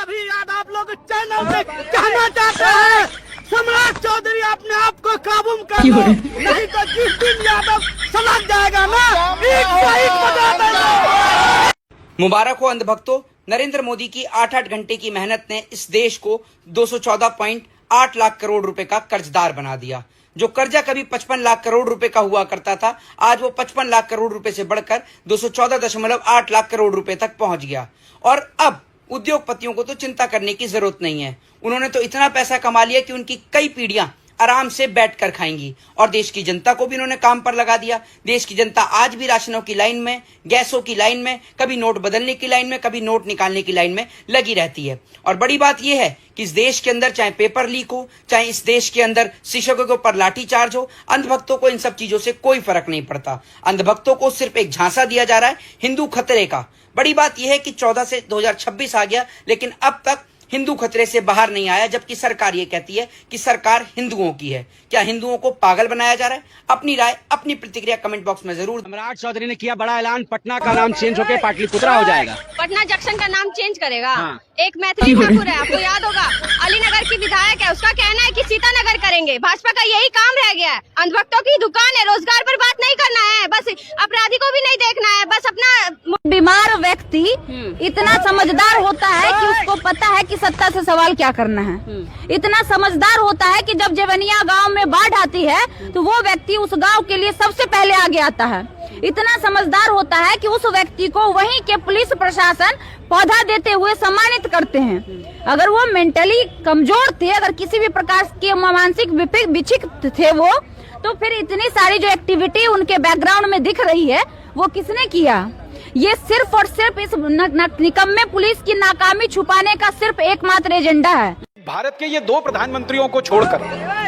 सभी याद आप लोग चैनल में कहना चाहते हैं, सम्राट चौधरी अपने आप को काबू में कर लो, नहीं तो जिस दिन यादव समझ जाएगा ना, एक बजा देगा। मुबारक हो अंधभक्तों, नरेंद्र मोदी की 8-8 घंटे की मेहनत ने इस देश को 214.8 लाख करोड़ रुपए का कर्जदार बना दिया। जो कर्जा कभी 55 लाख करोड़ रुपए का हुआ करता था, आज वो 55 लाख करोड़ रुपए से बढ़कर 214.8 लाख करोड़ रुपए तक पहुंच गया। और अब उद्योगपतियों को तो चिंता करने की जरूरत नहीं है। उन्होंने तो इतना पैसा कमा लिया कि उनकी कई पीढ़ियां आराम से बैठकर खाएंगी। और देश की जनता को भी उन्होंने काम पर लगा दिया। देश की जनता आज भी राशनों की लाइन में, गैसों की लाइन में, कभी नोट बदलने की लाइन में, कभी नोट निकालने की लाइन में लगी रहती है। और बड़ी बात यह है कि इस देश के अंदर चाहे पेपर लीक हो, चाहे इस देश के अंदर शिक्षकों के ऊपर लाठीचार्ज हो, अंधभक्तों को इन सब चीजों से कोई फर्क नहीं पड़ता। अंधभक्तों को सिर्फ एक झांसा दिया जा रहा है हिंदू खतरे का। बड़ी बात यह है कि 14 से 2026 आ गया, लेकिन अब तक हिंदू खतरे से बाहर नहीं आया, जबकि सरकार ये कहती है कि सरकार हिंदुओं की है। क्या हिंदुओं को पागल बनाया जा रहा है? अपनी राय, अपनी प्रतिक्रिया कमेंट बॉक्स में जरूर। सम्राट चौधरी ने किया बड़ा ऐलान, पटना का नाम चेंज होकर पाटलिपुत्रा हो जाएगा। पटना जंक्शन का नाम चेंज करेगा। हाँ। एक मैथिली ठाकुर है, आपको याद होगा, अलीनगर की विधायक है, उसका कहना है कि सीतानगर करेंगे। भाजपा का यही काम रह गया है। अंधभक्तों की दुकान है, रोजगार पर बात नहीं करना है, बस अपराधी को भी नहीं देखना है, बस अपना। बीमार व्यक्ति इतना समझदार होता है कि उसको पता है कि सत्ता से सवाल क्या करना है। इतना समझदार होता है कि जब जेवनिया गांव में बाढ़ आती है तो वो व्यक्ति उस गांव के लिए सबसे पहले आगे आता है। इतना समझदार होता है कि उस व्यक्ति को वहीं के पुलिस प्रशासन पौधा देते हुए सम्मानित करते हैं। अगर वो मेंटली कमजोर थे, अगर किसी भी प्रकार के मानसिक विक्षिप्त थे वो, तो फिर इतनी सारी जो एक्टिविटी उनके बैकग्राउंड में दिख रही है वो किसने किया? ये सिर्फ और सिर्फ इस निकम्मे पुलिस की नाकामी छुपाने का सिर्फ एकमात्र एजेंडा है। भारत के ये दो प्रधानमंत्रियों को छोड़कर,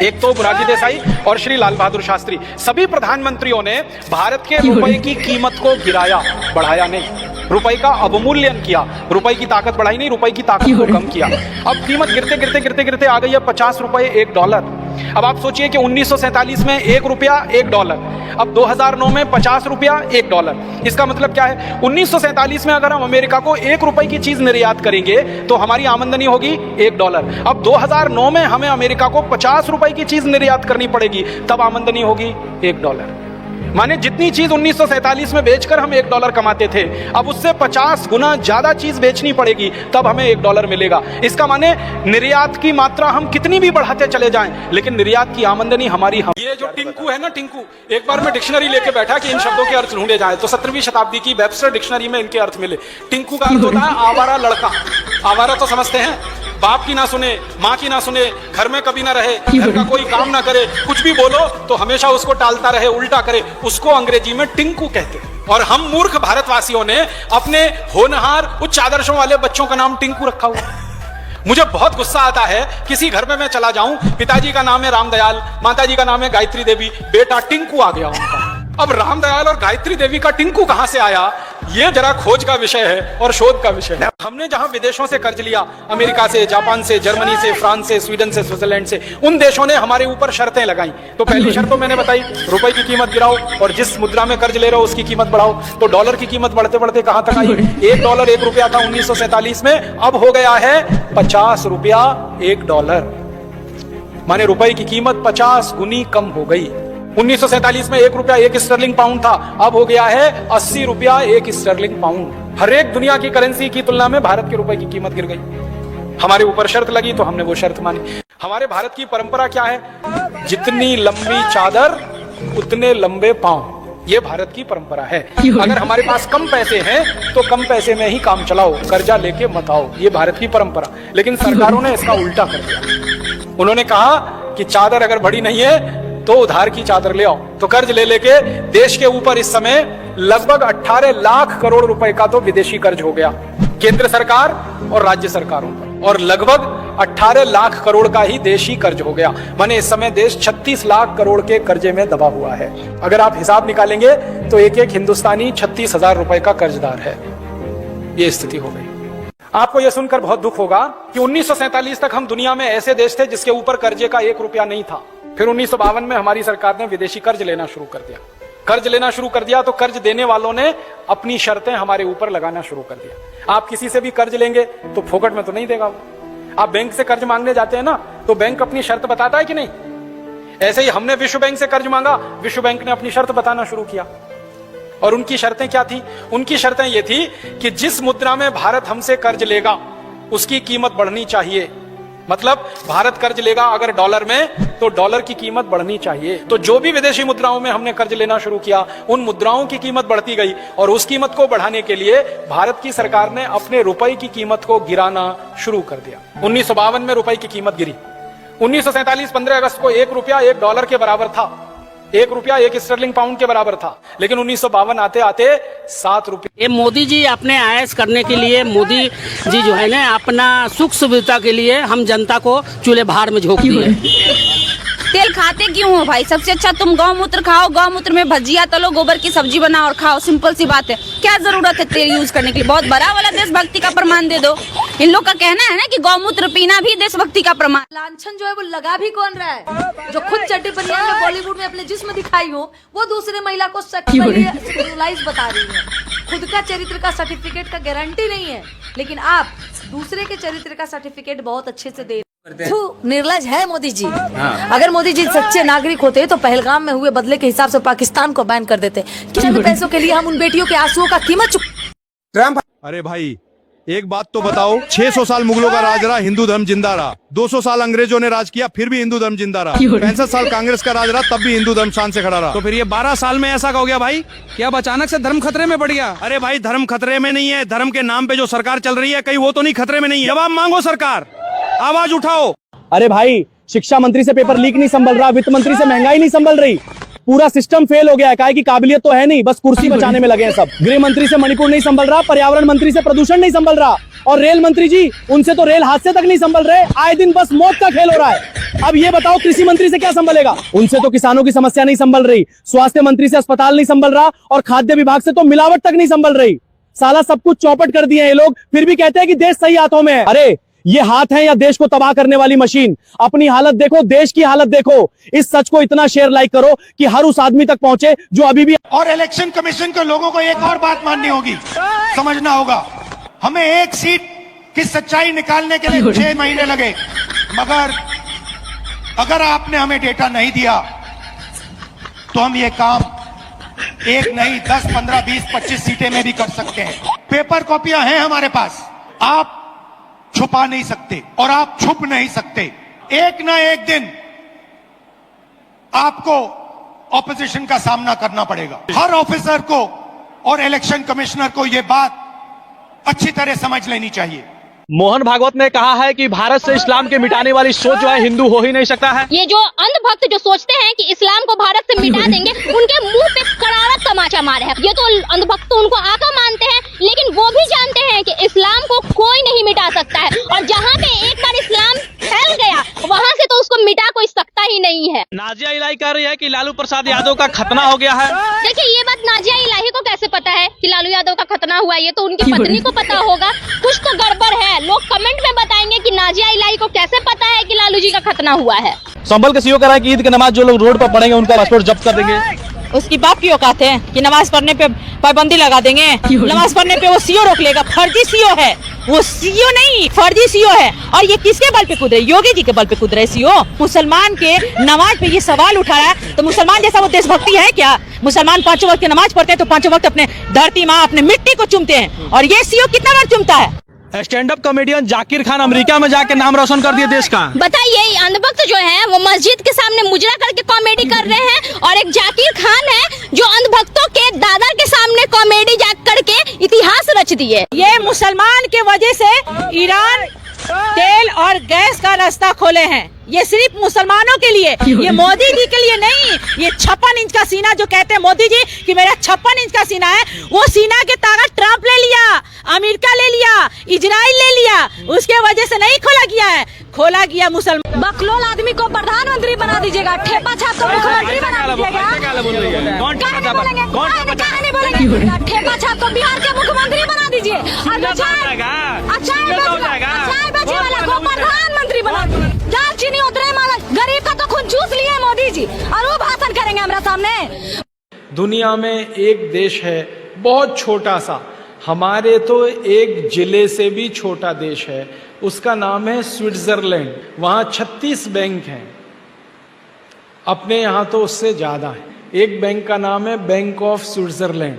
एक तो मोरारजी देसाई और श्री लाल बहादुर शास्त्री, सभी प्रधानमंत्रियों ने भारत के रुपए की कीमत को गिराया, बढ़ाया नहीं। रुपए का अवमूल्यन किया, रुपए की ताकत बढ़ाई नहीं, रुपए की ताकत को कम किया। अब कीमत गिरते गिरते गिरते गिरते आ गई है 50 रुपए $1। अब आप सोचिए कि 1947 में $1 $1, अब 2009 में 50 रुपया $1। इसका मतलब क्या है? 1947 में अगर हम अमेरिका को ₹1 की चीज निर्यात करेंगे तो हमारी आमदनी होगी $1। अब 2009 में हमें अमेरिका को 50 रुपए की चीज निर्यात करनी पड़ेगी, तब आमदनी होगी $1। माने जितनी चीज 1947 में बेचकर हम $1 कमाते थे, अब उससे 50 गुना ज्यादा चीज बेचनी पड़ेगी, तब हमें $1 मिलेगा। इसका माने निर्यात की मात्रा हम कितनी भी बढ़ाते चले जाएं, लेकिन निर्यात की आमदनी हमारी ये जो टिंकू है ना, टिंकू, एक बार मैं डिक्शनरी लेके बैठा कि इन शब्दों के अर्थ ढूंढे जाए, तो 17वीं शताब्दी की वेबस्टर डिक्शनरी में इनके अर्थ मिले। टिंकू का अर्थ होता है आवारा लड़का। आवारा तो समझते हैं, बाप की ना सुने, माँ की ना सुने, घर में कभी ना रहे, घर का कोई काम ना करे, कुछ भी बोलो तो हमेशा उसको टालता रहे, उल्टा करे, उसको अंग्रेजी में टिंकू कहते हैं। और हम मूर्ख भारतवासियों ने अपने होनहार उच्च आदर्शों वाले बच्चों का नाम टिंकू रखा हुआ। मुझे बहुत गुस्सा आता है, किसी घर में मैं चला जाऊं, पिताजी का नाम है रामदयाल, माताजी का नाम है गायत्री देवी, बेटा टिंकू आ गया उनका। अब रामदयाल और गायत्री देवी का टिंकू कहां से आया, ये जरा खोज का विषय है और शोध का विषय है। हमने जहां विदेशों से कर्ज लिया, अमेरिका से, जापान से, जर्मनी से, फ्रांस से, स्वीडन से, स्विट्जरलैंड से, उन देशों ने हमारे ऊपर शर्तें लगाई। तो पहली शर्त तो मैंने बताई, रुपए की कीमत गिराओ और जिस मुद्रा में कर्ज ले रहे हो उसकी कीमत बढ़ाओ। तो डॉलर की कीमत बढ़ते बढ़ते कहां तक आई? $1 $1 था 1947 में, अब हो गया है 50 रुपया $1। माने रुपए की कीमत 50 गुनी कम हो गई। 1947 में $1 1 स्टर्लिंग पाउंड था, अब हो गया है 80 रुपया 1 स्टर्लिंग पाउंड। हर एक दुनिया की करेंसी की तुलना में भारत के रुपए की कीमत गिर गई। हमारे ऊपर शर्त लगी तो हमने वो शर्त मानी। हमारे भारत की परंपरा क्या है? जितनी लंबी चादर उतने लंबे पांव, ये भारत की परंपरा है। अगर हमारे पास कम पैसे हैं तो कम पैसे में ही काम चलाओ, कर्जा लेके मत आओ, ये भारत की परंपरा। लेकिन सरकारों ने इसका उल्टा कर दिया। उन्होंने कहा कि चादर अगर बड़ी नहीं है तो उधार की चादर ले आओ। तो कर्ज ले लेके देश के ऊपर इस समय लगभग 18 लाख करोड़ रुपए का तो विदेशी कर्ज हो गया, केंद्र सरकार और राज्य सरकारों पर, और लगभग 18 लाख करोड़ का ही देशी कर्ज हो गया। माने इस समय देश 36 लाख करोड़ के कर्जे में दबा हुआ है। अगर आप हिसाब निकालेंगे तो एक एक हिंदुस्तानी 36,000 रुपए का कर्जदार है। ये स्थिति हो गई। आपको यह सुनकर बहुत दुख होगा कि 1947 तक हम दुनिया में ऐसे देश थे जिसके ऊपर कर्जे का $1 नहीं था। फिर 1952 में हमारी सरकार ने विदेशी कर्ज लेना शुरू कर दिया। कर्ज लेना शुरू कर दिया तो कर्ज देने वालों ने अपनी शर्तें हमारे ऊपर लगाना शुरू कर दिया। आप किसी से भी कर्ज लेंगे तो फोकट में तो नहीं देगा वो। आप बैंक से कर्ज मांगने जाते हैं ना, तो बैंक अपनी शर्त बताता है कि नहीं? ऐसे ही हमने विश्व बैंक से कर्ज मांगा, विश्व बैंक ने अपनी शर्त बताना शुरू किया। और उनकी शर्तें क्या थी? उनकी शर्तें ये थी कि जिस मुद्रा में भारत हमसे कर्ज लेगा उसकी कीमत बढ़नी चाहिए। मतलब भारत कर्ज लेगा अगर डॉलर में, तो डॉलर की कीमत बढ़नी चाहिए। तो जो भी विदेशी मुद्राओं में हमने कर्ज लेना शुरू किया, उन मुद्राओं की कीमत बढ़ती गई और उस कीमत को बढ़ाने के लिए भारत की सरकार ने अपने रुपए की कीमत को गिराना शुरू कर दिया। 1952 में रुपए की कीमत गिरी। 1947 15 अगस्त को 1 रुपया 1 डॉलर के बराबर था, 1 रुपया 1 स्टर्लिंग पाउंड के बराबर था। लेकिन 1952 आते आते 7 रुपये। ये मोदी जी अपने आयस करने के लिए, मोदी जी जो है ना अपना सुख सुविधा के लिए हम जनता को चूल्हे भार में झोंक दिए। तेल खाते क्यों हो भाई? सबसे अच्छा तुम गौमूत्र खाओ, गौमूत्र में भजिया तलो, गोबर की सब्जी बनाओ और खाओ। सिंपल सी बात है। क्या जरूरत है तेल यूज करने के लिए? बहुत बड़ा वाला देशभक्ति का प्रमाण दे दो। इन लोग का कहना है ना कि गौमूत्र पीना भी देशभक्ति का प्रमाण। लांछन जो है वो लगा भी कौन रहा है? जो खुद चड्डी बनियान में बॉलीवुड में अपने जिस्म दिखाई हो, वो दूसरे महिला को सेक्सुअलाइज बता रही है। खुद का चरित्र का सर्टिफिकेट का गारंटी नहीं है, लेकिन आप दूसरे के चरित्र का सर्टिफिकेट बहुत अच्छे से दे। निर्लज है मोदी जी। अगर मोदी जी सच्चे नागरिक होते तो पहलगाम में हुए बदले के हिसाब से पाकिस्तान को बैन कर देते। कितने पैसों के लिए हम उन बेटियों के आंसुओं का कीमत अरे भाई एक बात तो बताओ, 600 साल मुगलों का राज रहा, हिंदू धर्म जिंदा रहा। 200 साल अंग्रेजों ने राज किया, फिर भी हिंदू धर्म जिंदा रहा। 65 साल कांग्रेस का राज रहा, तब भी हिंदू धर्म शान से खड़ा रहा। तो फिर ये 12 साल में ऐसा हो गया भाई कि अब अचानक से धर्म खतरे में पड़ गया? अरे भाई धर्म खतरे में नहीं है, धर्म के नाम पे जो सरकार चल रही है कहीं वो तो नहीं खतरे में नहीं है? जवाब मांगो सरकार, आवाज उठाओ। अरे भाई शिक्षा मंत्री से पेपर लीक नहीं संभल रहा, वित्त मंत्री से महंगाई नहीं संभल रही, पूरा सिस्टम फेल हो गया है। काहे की काबिलियत तो है नहीं, बस कुर्सी बचाने में लगे हैं सब। गृह मंत्री से मणिपुर नहीं संभल रहा, पर्यावरण मंत्री से प्रदूषण नहीं संभल रहा, और रेल मंत्री जी उनसे तो रेल हादसे तक नहीं संभल रहे। आए दिन बस मौत का खेल हो रहा है। अब ये बताओ कृषि मंत्री से क्या संभलेगा? उनसे तो किसानों की समस्या नहीं संभल रही, स्वास्थ्य मंत्री से अस्पताल नहीं संभल रहा, और खाद्य विभाग से तो मिलावट तक नहीं संभल रही। साला सब कुछ चौपट कर दिए हैं ये लोग, फिर भी कहते हैं कि देश सही हाथों में है। अरे ये हाथ है या देश को तबाह करने वाली मशीन? अपनी हालत देखो, देश की हालत देखो। इस सच को इतना शेयर लाइक करो कि हर उस आदमी तक पहुंचे जो अभी भी। और इलेक्शन कमीशन के लोगों को एक और बात माननी होगी, समझना होगा। हमें एक सीट की सच्चाई निकालने के लिए 6 महीने लगे, मगर अगर आपने हमें डेटा नहीं दिया तो हम ये काम 1 नहीं 10, 15, 20, 25 सीटें में भी कर सकते हैं। पेपर कॉपियां हैं हमारे पास, आप छुपा नहीं सकते और आप छुप नहीं सकते। एक ना एक दिन आपको ऑपोजिशन का सामना करना पड़ेगा। हर ऑफिसर को और इलेक्शन कमिश्नर को यह बात अच्छी तरह समझ लेनी चाहिए। मोहन भागवत ने कहा है कि भारत से इस्लाम के मिटाने वाली सोच जो है हिंदू हो ही नहीं सकता है। ये जो अंधभक्त जो सोचते हैं कि इस्लाम को भारत से मिटा देंगे, उनके मुंह पे करारा तमाचा मारे हैं। ये तो अंधभक्त उनको आका मानते हैं, लेकिन वो भी जानते हैं कि इस्लाम को कोई नहीं मिटा सकता है, और जहाँ पे एक बार इस्लाम फैल गया वहाँ से तो उसको मिटा कोई सकता ही नहीं है। नाजिया इलाही कह रही है कि लालू प्रसाद यादव का खतना हो गया है। देखिए ये बात नाजिया इलाही को कैसे पता है कि लालू यादव का खतना हुआ? ये तो उनकी पत्नी को पता होगा। कुछ तो गड़बड़ है। लोग कमेंट में बताएंगे कि नाजिया इलाही को कैसे पता है कि लालू जी का खतना हुआ है। संभल के सीओ कह रहा है कि ईद की नमाज जो लोग रोड पर पढ़ेंगे उनका पासपोर्ट जब्त कर देंगे। उसकी बाप की औकात है कि नमाज पढ़ने पे पाबंदी लगा देंगे? नमाज पढ़ने पे वो सीओ रोक लेगा। फर्जी सीओ है वो, सीओ नहीं फर्जी सीओ है। और ये किसके बल पे कूद रहे? योगी जी के बल पे कूद रहे सीओ। मुसलमान के नमाज पे ये सवाल उठा रहा है, तो मुसलमान जैसा वो देशभक्ति है क्या? मुसलमान 5 वक्त की नमाज पढ़ते हैं तो 5 वक्त अपने धरती माँ, अपने मिट्टी को चूमते हैं, और ये सीओ कितना बार चूमता है? Stand up comedian Zakir Khan America में जाके नाम रोशन कर दिया देश का। बताइए अंधभक्त जो है वो मस्जिद के सामने मुजरा करके कॉमेडी कर रहे हैं, और एक जाकिर खान है जो अंधभक्तों के दादा के सामने कॉमेडी जाग करके इतिहास रच दिए। ये मुसलमान के वजह से ईरान तेल और गैस का रास्ता खोले हैं। ये सिर्फ मुसलमानों के लिए, ये मोदी जी के लिए नहीं। ये 56 इंच का सीना जो कहते हैं मोदी जी कि मेरा 56 इंच का सीना है, वो सीना के ताकत ट्रंप ले लिया, अमेरिका ले लिया, इजराइल ले लिया, उसके वजह से नहीं खोला गया है, खोला गया मुसलमान। बकलोल आदमी को प्रधानमंत्री बना दीजिएगा, ठेपा छाप को मुख्यमंत्री बना दीजिएगा। ठेपा छाप को बिहार के मुख्यमंत्री बना दीजिए, प्रधानमंत्री बना दीजिए। चीनी उतरे माला, गरीब का तो खून चूस लिए मोदी जी, और वो भाषण करेंगे हमारे सामने। दुनिया में एक देश है बहुत छोटा सा, हमारे तो एक जिले से भी छोटा देश है, उसका नाम है स्विट्जरलैंड। वहां 36 बैंक हैं, अपने यहां तो उससे ज्यादा है। एक बैंक का नाम है बैंक ऑफ स्विट्जरलैंड,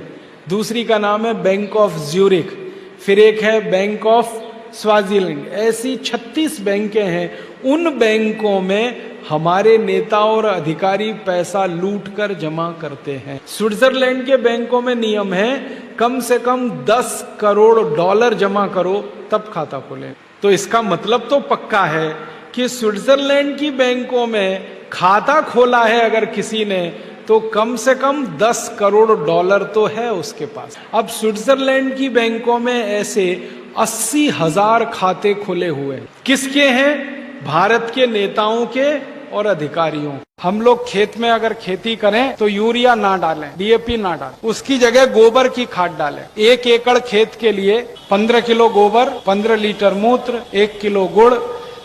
दूसरी का नाम है बैंक ऑफ ज्यूरिख, फिर एक है बैंक ऑफ स्वाजीलैंड। ऐसी 36 बैंकें हैं। उन बैंकों में हमारे नेता और अधिकारी पैसा लूट कर जमा करते हैं। स्विट्जरलैंड के बैंकों में नियम है कम से कम 10 करोड़ डॉलर जमा करो तब खाता खोलें। तो इसका मतलब तो पक्का है कि स्विट्जरलैंड की बैंकों में खाता खोला है अगर किसी ने, तो कम से कम 10 करोड़ डॉलर तो है उसके पास। अब स्विट्जरलैंड की बैंकों में ऐसे 80,000 खाते खुले हुए हैं। किसके हैं? भारत के नेताओं के और अधिकारियों। हम लोग खेत में अगर खेती करें तो यूरिया ना डालें, डीएपी ना डालें, उसकी जगह गोबर की खाद डालें। 1 एकड़ खेत के लिए 15 किलो गोबर, 15 लीटर मूत्र, 1 किलो गुड़,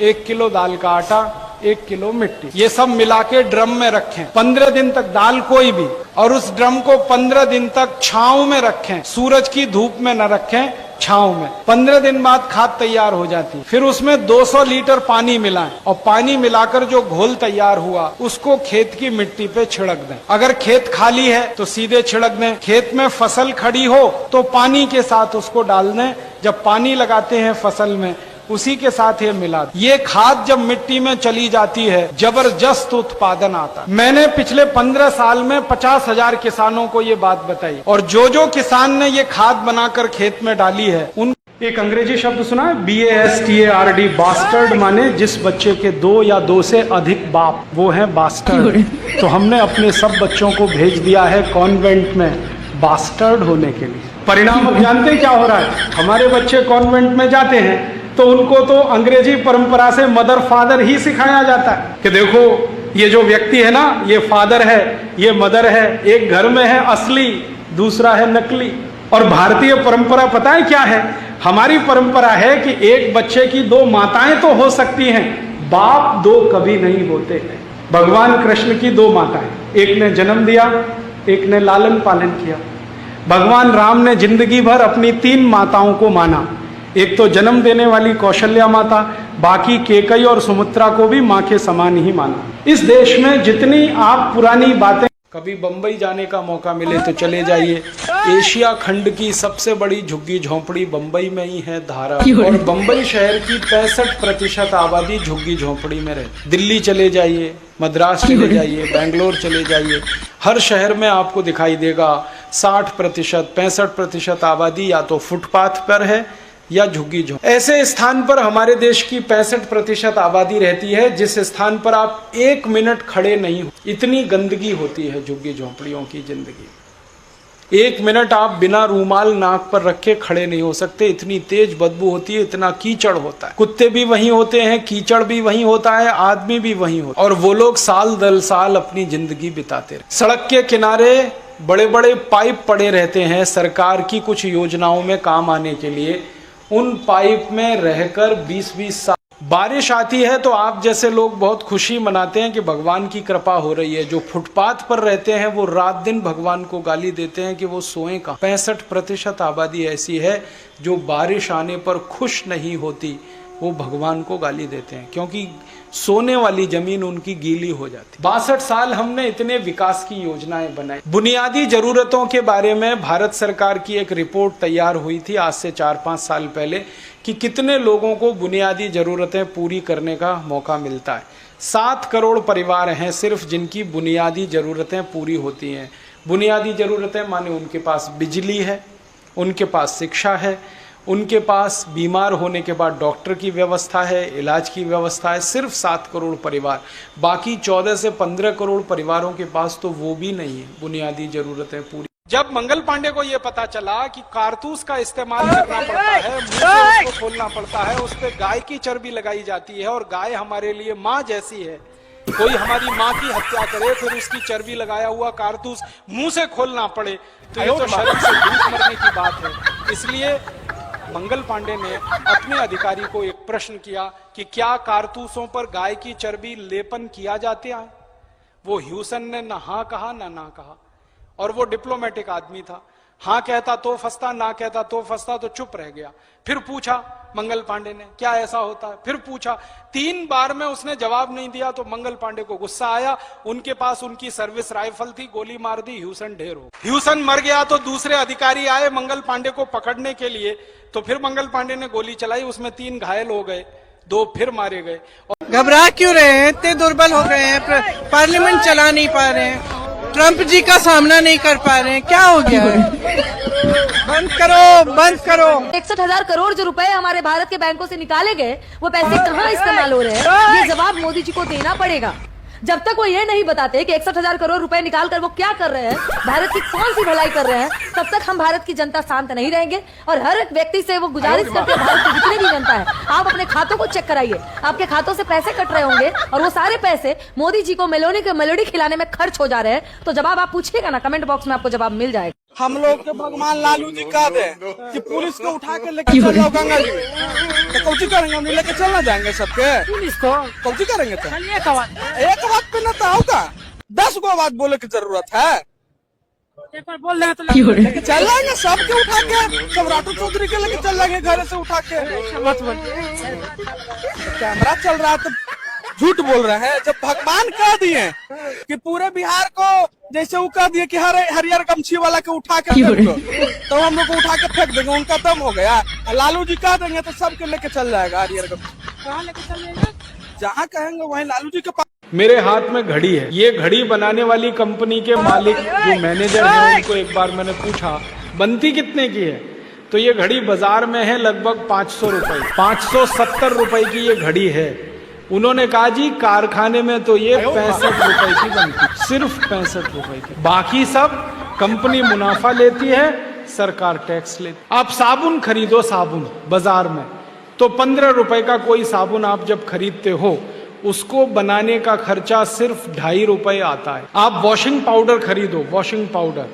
1 किलो दाल का आटा, 1 किलो मिट्टी, ये सब मिला के ड्रम में रखें। 15 दिन तक दाल कोई भी, और उस ड्रम को 15 दिन तक छांव में रखें, सूरज की धूप में न रखें, छांव में। 15 दिन बाद खाद तैयार हो जाती है। फिर उसमें 200 लीटर पानी मिलाएं और पानी मिलाकर जो घोल तैयार हुआ उसको खेत की मिट्टी पे छिड़क दें। अगर खेत खाली है तो सीधे छिड़क दें। खेत में फसल खड़ी हो तो पानी के साथ उसको डाल दें। जब पानी लगाते हैं फसल में उसी के साथ ये मिला। ये खाद जब मिट्टी में चली जाती है जबरदस्त उत्पादन आता है। मैंने पिछले 15 साल में 50,000 किसानों को ये बात बताई, और जो किसान ने ये खाद बनाकर खेत में डाली है उन एक अंग्रेजी शब्द सुना है, BASTARD, बास्टर्ड, माने जिस बच्चे के 2 या 2 से अधिक बाप, वो है बास्टर्ड। तो हमने अपने सब बच्चों को भेज दिया है कॉन्वेंट में बास्टर्ड होने के लिए। परिणाम अब जानते क्या हो रहा है? हमारे बच्चे कॉन्वेंट में जाते हैं तो उनको तो अंग्रेजी परंपरा से मदर फादर ही सिखाया जाता है कि देखो ये जो व्यक्ति है ना, ये फादर है, ये मदर है, एक घर में है असली, दूसरा है नकली। और भारतीय परंपरा पता है क्या है? हमारी परंपरा है कि एक बच्चे की 2 माताएं तो हो सकती हैं, बाप 2 कभी नहीं होते हैं। भगवान कृष्ण की 2 माताएं, एक ने जन्म दिया, एक ने लालन पालन किया। भगवान राम ने जिंदगी भर अपनी 3 माताओं को माना। एक तो जन्म देने वाली कौशल्या माता, बाकी केकई और सुमित्रा को भी माँ के समान ही माना। इस देश में जितनी आप पुरानी बातें, कभी बंबई जाने का मौका मिले तो चले जाइए। एशिया खंड की सबसे बड़ी झुग्गी झोंपड़ी बंबई में ही है, धारा। और बंबई शहर की 65% आबादी झुग्गी झोंपड़ी में रहती। दिल्ली चले जाइए, मद्रास चले जाइए, बेंगलोर चले जाइए, हर शहर में आपको दिखाई देगा 60%, 65% आबादी या तो फुटपाथ पर है या झुग्गी झोंपड़ी। ऐसे स्थान पर हमारे देश की 65% आबादी रहती है जिस स्थान पर आप 1 मिनट खड़े नहीं हो। इतनी गंदगी होती है झुग्गी झोंपड़ियों की जिंदगी। 1 मिनट आप बिना रूमाल नाक पर रखे खड़े नहीं हो सकते, इतनी तेज बदबू होती है, इतना कीचड़ होता है। कुत्ते भी वहीं होते हैं, कीचड़ भी वहीं होता है, आदमी भी वहीं होता है, और वो लोग साल दर साल अपनी जिंदगी बिताते रहे। सड़क के किनारे बड़े बड़े पाइप पड़े रहते हैं सरकार की कुछ योजनाओं में काम आने के लिए। उन पाइप में रहकर 20-20 साल, बारिश आती है तो आप जैसे लोग बहुत खुशी मनाते हैं कि भगवान की कृपा हो रही है। जो फुटपाथ पर रहते हैं वो रात दिन भगवान को गाली देते हैं कि वो सोएं कहाँ। 65% आबादी ऐसी है जो बारिश आने पर खुश नहीं होती, वो भगवान को गाली देते हैं क्योंकि सोने वाली जमीन उनकी गीली हो जाती। 62 साल हमने इतने विकास की योजनाएं बनाई। बुनियादी जरूरतों के बारे में भारत सरकार की एक रिपोर्ट तैयार हुई थी आज से 4-5 साल पहले कि कितने लोगों को बुनियादी जरूरतें पूरी करने का मौका मिलता है। 7 करोड़ परिवार हैं सिर्फ जिनकी बुनियादी जरूरतें पूरी होती हैं। बुनियादी जरूरतें माने उनके पास बिजली है, उनके पास शिक्षा है, उनके पास बीमार होने के बाद डॉक्टर की व्यवस्था है, इलाज की व्यवस्था है। सिर्फ 7 करोड़ परिवार, बाकी 14 से 15 करोड़ परिवारों के पास तो वो भी नहीं है बुनियादी जरूरतें पूरी। जब मंगल पांडे को यह पता चला कि कारतूस का इस्तेमाल करना पड़ता है, मुंह से उसको खोलना पड़ता है, उस पर गाय की चर्बी लगाई जाती है और गाय हमारे लिए माँ जैसी है, कोई हमारी माँ की हत्या करे फिर उसकी चर्बी लगाया हुआ कारतूस मुंह से खोलना पड़े तो ये तो शर्म से भूख मरने की बात है। इसलिए मंगल पांडे ने अपने अधिकारी को एक प्रश्न किया कि क्या कारतूसों पर गाय की चर्बी लेपन किया जाता है? वो ह्यूसन ने ना हाँ कहा ना कहा। और वो डिप्लोमेटिक आदमी था। हाँ कहता तो फंसता, ना कहता तो फंसता, तो चुप रह गया। फिर पूछा मंगल पांडे ने, क्या ऐसा होता है? फिर पूछा, 3 बार में उसने जवाब नहीं दिया तो मंगल पांडे को गुस्सा आया। उनके पास उनकी सर्विस राइफल थी, गोली मार दी, ह्यूसन ढेर हो। ह्यूसन मर गया तो दूसरे अधिकारी आए मंगल पांडे को पकड़ने के लिए, तो फिर मंगल पांडे ने गोली चलाई, उसमें 3 घायल हो गए, 2 फिर मारे गए। घबरा क्यों रहे हैं? इतने दुर्बल हो गए हैं, पार्लियामेंट चला नहीं पा रहे हैं, ट्रंप जी का सामना नहीं कर पा रहे हैं, क्या हो गया है? बंद करो, बंद करो। 61,000 करोड़ जो रुपए हमारे भारत के बैंकों से निकाले गए, वो पैसे कहाँ इस्तेमाल हो रहे हैं, ये जवाब मोदी जी को देना पड़ेगा। जब तक वो ये नहीं बताते कि 61,000 करोड़ रुपए निकाल कर वो क्या कर रहे हैं, भारत की कौन सी भलाई कर रहे हैं, तब तक हम भारत की जनता शांत नहीं रहेंगे। और हर एक व्यक्ति से वो गुजारिश करते हैं, भारत की जितनी भी जनता है, आप अपने खातों को चेक कराइए, आपके खातों से पैसे कट रहे होंगे और वो सारे पैसे मोदी जी को मेलोडी खिलाने में खर्च हो जा रहे हैं। तो जवाब आप पूछिएगा ना, कमेंट बॉक्स में आपको जवाब मिल जाएगा। हम लोग के भगवान लालू जी कह दे कि पुलिस को उठा के लेके चल जाओ गंगा जी में, तो कौची करेंगे? हम लेके चलना जाएंगे सबके, पुलिस को कौची करेंगे? तो एक बात पे न तो होगा, 10 गो बात बोले की जरूरत है। एक बार बोल रहे तो लेके चल जाएंगे सबके उठा के, सब राठौर चौधरी के लेके चल जाएंगे घर से उठा के। कैमरा चल रहा है तो झूठ बोल रहे हैं। जब भगवान कह दिए कि पूरे बिहार को, जैसे वो कह दिए कि हरियर गमछी वाला के उठा के फेंक दो, तो हम लोग को उठा के फेंक देंगे, उनका दम हो गया। लालू जी कह देंगे तो सबके लेके चल जाएगा हरियर गमछी। कहाँ लेके चल जाएगा? जहाँ कहेंगे वहीं लालू जी के पास। मेरे हाथ में घड़ी है, ये घड़ी बनाने वाली कंपनी के मालिक जो मैनेजर है, उनको एक बार मैंने पूछा बनती कितने की है, तो ये घड़ी बाजार में है लगभग 500 रुपए, 570 रुपए की ये घड़ी है। उन्होंने कहा जी कारखाने में तो ये 65 रुपए की बनती, सिर्फ 65 रुपए की, बाकी सब कंपनी मुनाफा लेती है, सरकार टैक्स लेती। आप साबुन खरीदो, साबुन बाजार में तो 15 रुपए का कोई साबुन आप जब खरीदते हो, उसको बनाने का खर्चा सिर्फ 2.5 रुपए आता है। आप वॉशिंग पाउडर खरीदो, वॉशिंग पाउडर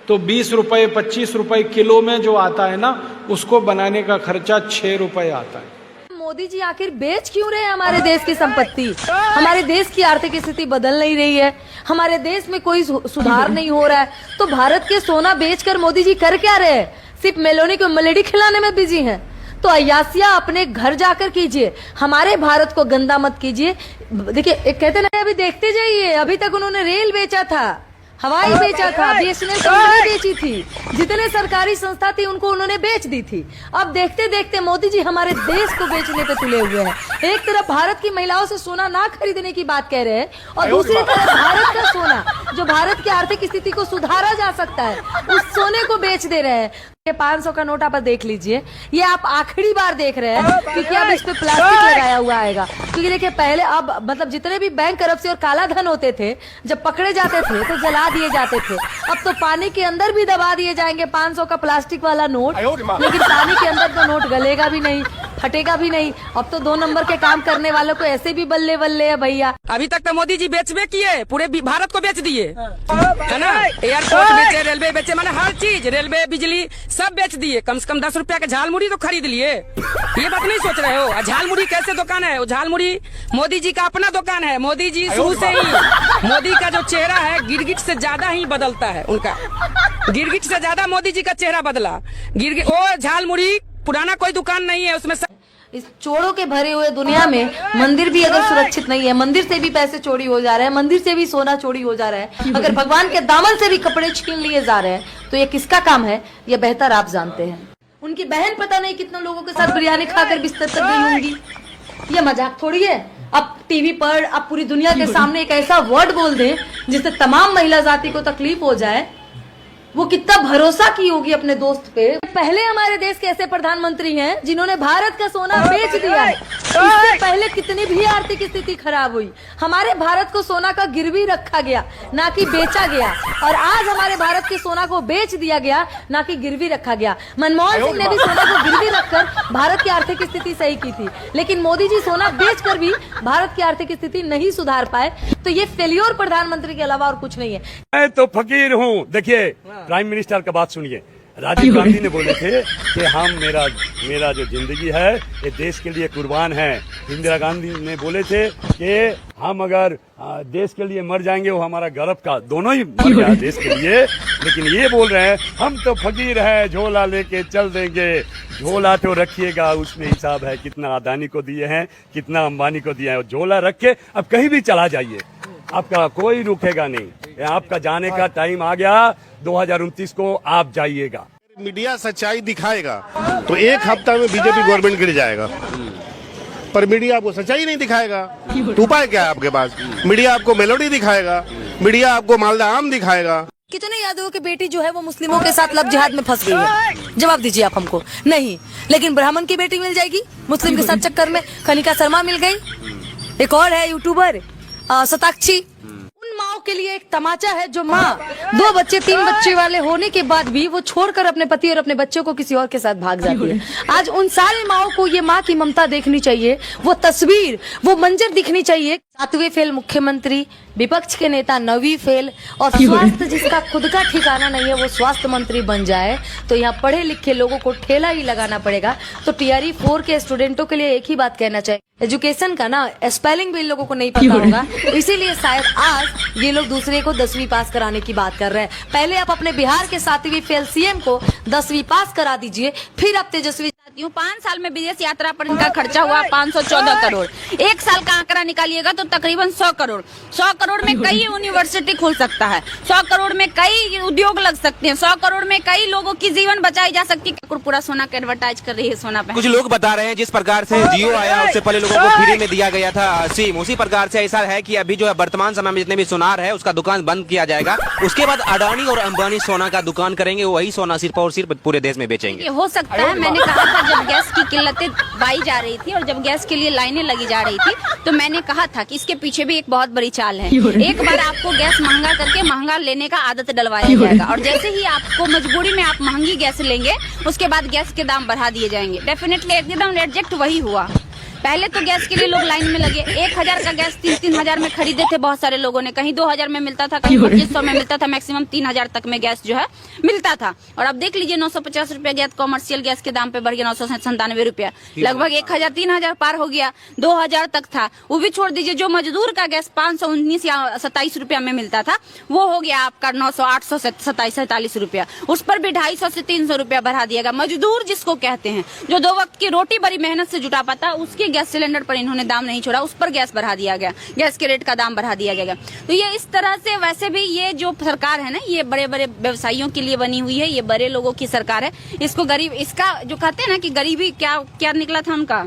तो 20 रुपए 25 रुपए किलो में जो आता है ना, उसको बनाने का खर्चा 6 रुपए आता है। मोदी जी आखिर बेच क्यों रहे हैं हमारे देश की संपत्ति? हमारे देश की आर्थिक स्थिति बदल नहीं रही है, हमारे देश में कोई सुधार नहीं हो रहा है, तो भारत के सोना बेचकर मोदी जी कर क्या रहे हैं? सिर्फ मेलोनी को मेलेडी खिलाने में बिजी हैं। तो अय्यासिया अपने घर जाकर कीजिए, हमारे भारत को गंदा मत कीजिए। देखिए एक कहते ना, अभी देखते जाइए, अभी तक उन्होंने रेल बेचा था, हवाई बेचा था, बीएसएनएल कंपनी बेची थी, जितने सरकारी संस्था थी उनको उन्होंने बेच दी थी। अब देखते देखते मोदी जी हमारे देश को बेचने पे तुले हुए हैं। एक तरफ भारत की महिलाओं से सोना ना खरीदने की बात कह रहे हैं, और दूसरी तरफ भारत का सोना, जो भारत की आर्थिक स्थिति को सुधारा जा सकता है, उस सोने को बेच दे रहे हैं। 500 का नोट आप देख लीजिए, ये आप आखिरी बार देख रहे हैं, क्योंकि अब इस पे प्लास्टिक लगाया हुआ आएगा। क्योंकि देखिए पहले, अब मतलब जितने भी बैंक करप्सी और काला धन होते थे, जब पकड़े जाते थे तो जला दिए जाते थे। अब तो पानी के अंदर भी दबा दिए जाएंगे 500 का प्लास्टिक वाला नोट, लेकिन पानी के अंदर तो नोट गलेगा भी नहीं, फटेगा भी नहीं। अब तो 2 नंबर के काम करने वालों को ऐसे भी बल्ले बल्ले है भैया। अभी तक तो मोदी जी बेचबे किए, पूरे भारत को बेच दिए, है ना। एयरपोर्ट बेचे, रेलवे बेचे, माने हर चीज, रेलवे, बिजली सब बेच दिए। कम से कम 10 रुपया का झालमुड़ी तो खरीद लिए, ये बात नहीं सोच रहे हो? झालमुड़ी कैसे दुकान है? वो झालमुड़ी मोदी जी का अपना दुकान है। मोदी जी शुरू से ही, मोदी का जो चेहरा है गिरगिट से ज्यादा ही बदलता है उनका, गिरगिट से ज्यादा मोदी जी का चेहरा बदला। गिरगिट, वो झालमुड़ी पुराना कोई दुकान नहीं है उसमें। इस चोरों के भरे हुए दुनिया में मंदिर भी अगर सुरक्षित नहीं है, मंदिर से भी पैसे चोरी हो जा रहे हैं, मंदिर से भी सोना चोरी हो जा रहा है, अगर भगवान के दामन से भी कपड़े छीन लिए जा रहे हैं, तो ये किसका काम है? ये बेहतर आप जानते हैं। उनकी बहन पता नहीं कितने लोगों के साथ बिरयानी खाकर बिस्तर तक गई होंगी। ये मजाक थोड़ी है। अब टीवी पर आप पूरी दुनिया के सामने एक ऐसा वर्ड बोल दें जिससे तमाम महिला जाति को तकलीफ हो जाए, वो कितना भरोसा की होगी अपने दोस्त पे। पहले हमारे देश के ऐसे प्रधानमंत्री हैं जिन्होंने भारत का सोना बेच दिया है। इससे पहले कितनी भी आर्थिक स्थिति खराब हुई, हमारे भारत को सोना का गिरवी रखा गया, ना कि बेचा गया। और आज हमारे भारत के सोना को बेच दिया गया, ना कि गिरवी रखा गया। मनमोहन सिंह ने भी सोना को गिरवी रखकर भारत की आर्थिक स्थिति सही की थी, लेकिन मोदी जी सोना बेचकर भी भारत की आर्थिक स्थिति नहीं सुधार पाए। तो ये फेल्योर प्रधानमंत्री के अलावा और कुछ नहीं है। मैं तो फकीर हूँ। देखिए प्राइम मिनिस्टर का बात सुनिए, राजीव गांधी ने बोले थे कि हम मेरा जो जिंदगी है ये देश के लिए कुर्बान है। इंदिरा गांधी ने बोले थे कि हम अगर देश के लिए मर जाएंगे वो हमारा गर्व का, दोनों ही मर गया देश के लिए। लेकिन ये बोल रहे हैं हम तो फकीर हैं, झोला लेके चल देंगे। झोला तो रखिएगा, उसमें हिसाब है कितना अदानी को दिए हैं, कितना अंबानी को दिए हैं। झोला रख के अब कहीं भी चला जाइए, आपका कोई रुकेगा नहीं। आपका जाने का टाइम आ गया, 2029 को आप जाइएगा। मीडिया सच्चाई दिखाएगा तो एक हफ्ता में बीजेपी गवर्नमेंट गिर जाएगा, पर मीडिया आपको सच्चाई नहीं दिखाएगा तो उपाय क्या है आपके पास? मीडिया आपको मेलोडी दिखाएगा, मीडिया आपको मालदा आम दिखाएगा। कितने यादवों की बेटी जो है वो मुस्लिमों के साथ लव जिहाद में फंस गई है? जवाब दीजिए आप हमको। नहीं, लेकिन ब्राह्मण की बेटी मिल जाएगी मुस्लिम के साथ चक्कर में। कनिका शर्मा मिल गई, एक और है यूट्यूबर शताक्षी। उन माओ के लिए एक तमाचा है जो माँ 2 बच्चे 3 बच्चे वाले होने के बाद भी वो छोड़कर अपने पति और अपने बच्चों को किसी और के साथ भाग जाती है। आज उन सारे माओ को ये माँ की ममता देखनी चाहिए, वो तस्वीर, वो मंजर दिखनी चाहिए। 7वें फेल मुख्यमंत्री, विपक्ष के नेता 9वीं फेल, और स्वास्थ्य जिसका खुद का ठिकाना नहीं है वो स्वास्थ्य मंत्री बन जाए तो यहाँ पढ़े लिखे लोगों को ठेला ही लगाना पड़ेगा। तो TRE 4 के स्टूडेंटों के लिए एक ही बात कहना चाहिए, एजुकेशन का ना स्पेलिंग भी इन लोगों को नहीं पता होगा, इसीलिए शायद आज ये लोग दूसरे को 10वीं पास कराने की बात कर रहे हैं। पहले आप अपने बिहार के 7वीं फेल CM को 10वीं पास करा दीजिए, फिर आप तेजस्वी। 5 साल में विदेश यात्रा पर इनका खर्चा हुआ 514 करोड़। 1 साल का आंकड़ा निकालिएगा तो तकरीबन 100 करोड़। 100 करोड़ में कई यूनिवर्सिटी खुल सकता है, 100 करोड़ में कई उद्योग लग सकते हैं, 100 करोड़ में कई लोगों की जीवन बचाई जा सकती है। पूरा सोना का एडवर्टाइज कर रही है सोना पे। कुछ लोग बता रहे हैं जिस प्रकार से जियो आया उससे पहले लोगों को फ्री में दिया गया था सिम, उसी प्रकार से ऐसा है कि अभी जो है वर्तमान समय में जितने भी सोनार है उसका दुकान बंद किया जाएगा। उसके बाद अडानी और अंबानी सोना का दुकान करेंगे, वही सोना सिर्फ और सिर्फ पूरे देश में बेचेंगे। हो सकता है, मैंने कहा था जब गैस की किल्लतें पाई जा रही थी और जब गैस के लिए लाइनें लगी जा रही थी तो मैंने कहा था कि इसके पीछे भी एक बहुत बड़ी चाल है। एक बार आपको गैस महंगा करके महंगा लेने का आदत डलवाया जाएगा और जैसे ही आपको मजबूरी में आप महंगी गैस लेंगे उसके बाद गैस के दाम बढ़ा दिए जाएंगे। डेफिनेटली एकदम एग्जैक्ट वही हुआ। पहले तो गैस के लिए लोग लाइन में लगे, 1000 का गैस 3-3 हजार में खरीदे थे बहुत सारे लोगों ने। कहीं 2000 में मिलता था, कहीं 2500 में मिलता था, मैक्सिमम 3000 तक में गैस जो है मिलता था। और अब देख लीजिए 950 रुपया गैस, कॉमर्शियल गैस के दाम पे बढ़ गया 997 रुपया, लगभग 1000-3000 पार हो गया। 2000 तक था, वो भी छोड़ दीजिए। जो मजदूर का गैस 519 या 27 रुपया में मिलता था वो हो गया आपका 900, 800, 27-47 रुपया। उस पर भी 250 से 300 रुपया बढ़ा दिया गया। मजदूर जिसको कहते हैं, जो 2 वक्त की रोटी बड़ी मेहनत से जुटा पाता, उसके गैस सिलेंडर पर इन्होंने दाम नहीं छोड़ा, उस पर गैस बढ़ा दिया गया, गैस के रेट का दाम बढ़ा दिया गया। तो ये इस तरह से, वैसे भी ये जो सरकार है ना, ये बड़े बड़े व्यवसायियों के लिए बनी हुई है, ये बड़े लोगों की सरकार है। इसको गरीब, इसका जो कहते हैं ना कि गरीबी क्या निकला था उनका,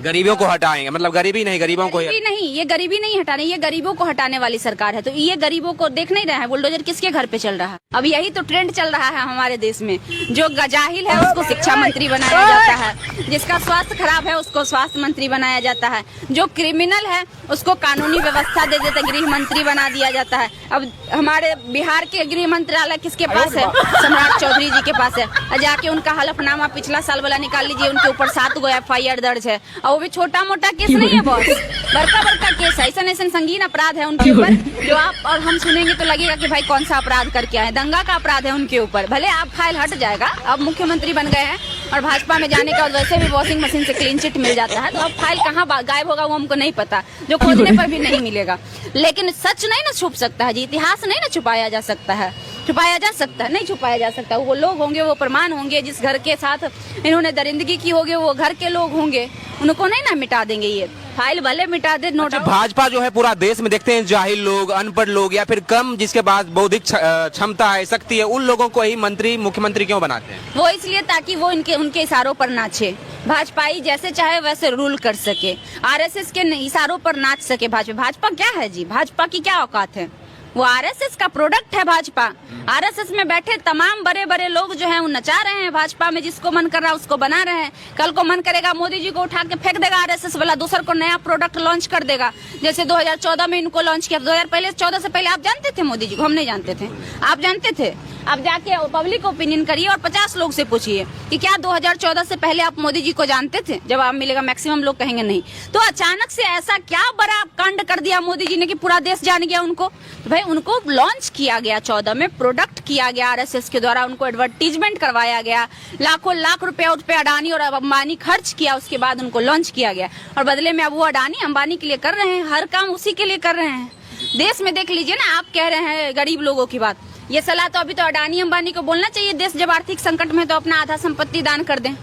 गरीबियों को हटाएंगे, मतलब गरीबी नहीं, गरीबों को नहीं, ये गरीबी नहीं हटाने, ये गरीबों को हटाने वाली सरकार है। तो ये गरीबों को देख नहीं रहा है, बुलडोजर किसके घर पे चल रहा है। अब यही तो ट्रेंड चल रहा है हमारे देश में। जो जाहिल है उसको शिक्षा मंत्री बनाया जाता है, जिसका स्वास्थ्य खराब है उसको स्वास्थ्य मंत्री बनाया जाता है, जो क्रिमिनल है उसको कानूनी व्यवस्था दे देते गृह मंत्री बना दिया जाता है। अब हमारे बिहार के गृह मंत्रालय किसके पास है? सम्राट चौधरी जी के पास है। जाके उनका हलफनामा पिछला साल वाला निकाल लीजिए, उनके ऊपर 7 गो FIR दर्ज है। और वो भी छोटा मोटा केस नहीं है बॉस, बड़का केस है। ऐसा संगीन अपराध है उनके ऊपर, जो आप और हम सुनेंगे तो लगेगा कि भाई कौन सा अपराध करके आए। दंगा का अपराध है उनके ऊपर। भले आप फाइल हट जाएगा, अब मुख्यमंत्री बन गए हैं और भाजपा में जाने के बाद वैसे भी वॉशिंग मशीन से क्लीन चिट मिल जाता है, तो अब फाइल कहाँ गायब होगा वो हमको नहीं पता, जो खोजने पर भी नहीं मिलेगा। लेकिन सच नहीं ना छुप सकता है जी, इतिहास नहीं ना छुपाया जा सकता है। छुपाया जा सकता है, नहीं छुपाया जा सकता। वो लोग होंगे, वो प्रमाण होंगे, जिस घर के साथ इन्होंने दरिंदगी की होगी वो घर के लोग होंगे, उनको नहीं ना मिटा देंगे। ये फाइल भले मिटा दे, नो डाउट। भाजपा जो है पूरा देश में देखते हैं जाहिल लोग, अनपढ़ लोग या फिर कम जिसके पास बौद्धिक क्षमता है, शक्ति है, उन लोगों को ही मंत्री मुख्यमंत्री क्यों बनाते हैं? वो इसलिए ताकि वो उनके इशारों पर नाचे। भाजपाई जैसे चाहे वैसे रूल कर सके, RSS के इशारों पर नाच सके। भाजपा क्या है जी? भाजपा की क्या औकात है? वो RSS का प्रोडक्ट है भाजपा। RSS में बैठे तमाम बड़े बड़े लोग जो हैं वो नचा रहे हैं भाजपा में, जिसको मन कर रहा है उसको बना रहे हैं। कल को मन करेगा मोदी जी को उठा के फेंक देगा RSS वाला, दूसर को नया प्रोडक्ट लॉन्च कर देगा। जैसे 2014 में इनको लॉन्च किया। 2014 से पहले आप जानते थे मोदी जी को? हम नहीं जानते थे। आप जानते थे? आप जाके पब्लिक ओपिनियन करिए और 50 लोग से पूछिए कि क्या 2014 से पहले आप मोदी जी को जानते थे। जब आप मिलेगा मैक्सिमम लोग कहेंगे नहीं। तो अचानक से ऐसा क्या बड़ा कांड कर दिया मोदी जी ने कि पूरा देश जान गया उनको। तो भाई उनको लॉन्च किया गया 14 में, प्रोडक्ट किया गया RSS के द्वारा, उनको एडवर्टीजमेंट करवाया गया, लाखों लाख रुपया उस पे अडानी और अंबानी खर्च किया, उसके बाद उनको लॉन्च किया गया और बदले में अब वो अडानी अंबानी के लिए कर रहे हैं, हर काम उसी के लिए कर रहे हैं। देश में देख लीजिए ना, आप कह रहे हैं गरीब लोगों की बात, ये सलाह तो अभी तो अडानी अंबानी को बोलना चाहिए, देश जब आर्थिक संकट में तो अपना आधा संपत्ति दान कर दें,